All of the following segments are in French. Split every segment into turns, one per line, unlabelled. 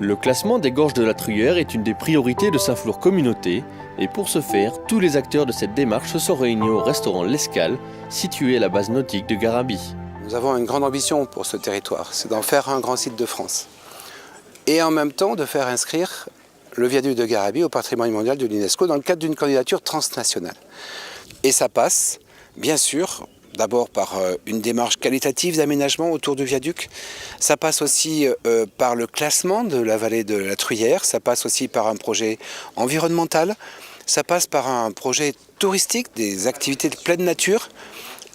Le classement des gorges de la Truyère est une des priorités de Saint-Flour Communauté et pour ce faire, tous les acteurs de cette démarche se sont réunis au restaurant L'Escale, situé à la base nautique de Garabi.
Nous avons une grande ambition pour ce territoire, c'est d'en faire un grand site de France. Et en même temps de faire inscrire le viaduc de Garabi au patrimoine mondial de l'UNESCO dans le cadre d'une candidature transnationale. Et ça passe, bien sûr, d'abord par une démarche qualitative d'aménagement autour du viaduc. Ça passe aussi par le classement de la vallée de la Truyère. Ça passe aussi par un projet environnemental. Ça passe par un projet touristique, des activités de pleine nature.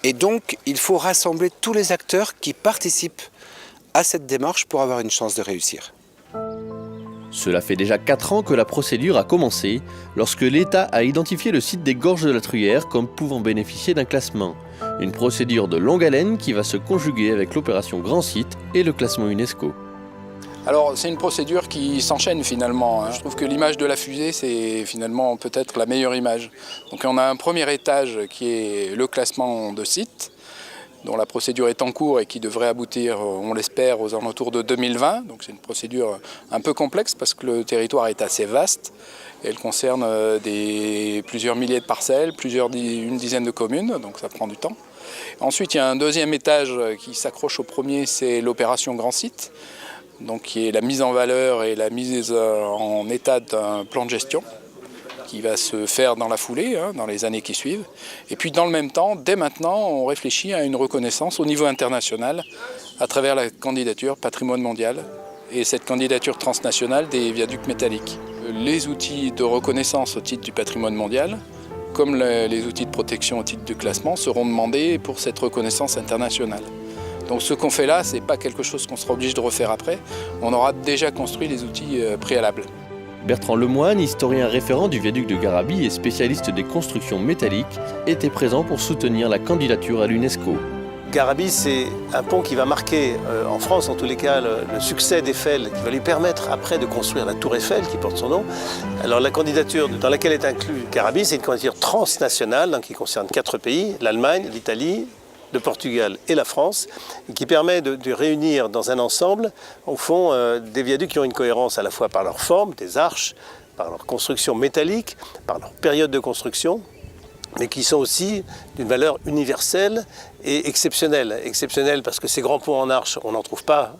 Et donc, il faut rassembler tous les acteurs qui participent à cette démarche pour avoir une chance de réussir.
Cela fait déjà 4 ans que la procédure a commencé, lorsque l'État a identifié le site des gorges de la Truyère comme pouvant bénéficier d'un classement. Une procédure de longue haleine qui va se conjuguer avec l'opération Grand Site et le classement UNESCO.
Alors c'est une procédure qui s'enchaîne finalement. Je trouve que l'image de la fusée, c'est finalement peut-être la meilleure image. Donc on a un premier étage qui est le classement de site, dont la procédure est en cours et qui devrait aboutir, on l'espère, aux alentours de 2020. Donc c'est une procédure un peu complexe parce que le territoire est assez vaste. Elle concerne plusieurs milliers de parcelles, une dizaine de communes, donc ça prend du temps. Ensuite, il y a un deuxième étage qui s'accroche au premier, c'est l'opération Grand Site, donc qui est la mise en valeur et la mise en état d'un plan de gestion qui va se faire dans la foulée, dans les années qui suivent. Et puis dans le même temps, dès maintenant, on réfléchit à une reconnaissance au niveau international à travers la candidature patrimoine mondial et cette candidature transnationale des viaducs métalliques. Les outils de reconnaissance au titre du patrimoine mondial, comme les outils de protection au titre du classement, seront demandés pour cette reconnaissance internationale. Donc ce qu'on fait là, ce n'est pas quelque chose qu'on sera obligé de refaire après. On aura déjà construit les outils préalables.
Bertrand Lemoine, historien référent du viaduc de Garabi et spécialiste des constructions métalliques, était présent pour soutenir la candidature à l'UNESCO.
Garabi, c'est un pont qui va marquer, en France en tous les cas, le succès d'Eiffel, qui va lui permettre après de construire la tour Eiffel qui porte son nom. Alors la candidature dans laquelle est inclus Garabi, c'est une candidature transnationale donc, qui concerne 4 pays, l'Allemagne, l'Italie, le Portugal et la France, et qui permet de réunir dans un ensemble, au fond, des viaducs qui ont une cohérence à la fois par leur forme, des arches, par leur construction métallique, par leur période de construction, mais qui sont aussi d'une valeur universelle et exceptionnelle. Exceptionnelle parce que ces grands ponts en arche, on n'en trouve pas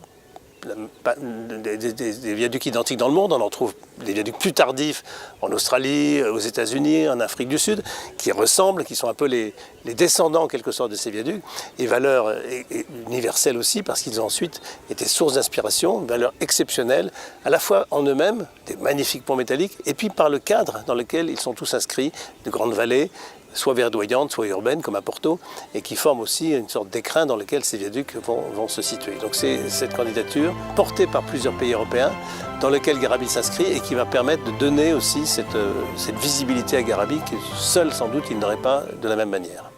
des viaducs identiques dans le monde, on en trouve des viaducs plus tardifs en Australie, aux États-Unis, en Afrique du Sud, qui ressemblent, qui sont un peu les descendants en quelque sorte de ces viaducs, et valeur universelle aussi parce qu'ils ont ensuite été source d'inspiration, une valeur exceptionnelle, à la fois en eux-mêmes, des magnifiques ponts métalliques, et puis par le cadre dans lequel ils sont tous inscrits, de grandes vallées, soit verdoyantes, soit urbaines, comme à Porto, et qui forment aussi une sorte d'écrin dans lequel ces viaducs vont se situer. Donc c'est cette candidature, portée par plusieurs pays européens, dans lequel Garabi s'inscrit et qui va permettre de donner aussi cette visibilité à Garabi que seul, sans doute, il n'aurait pas de la même manière.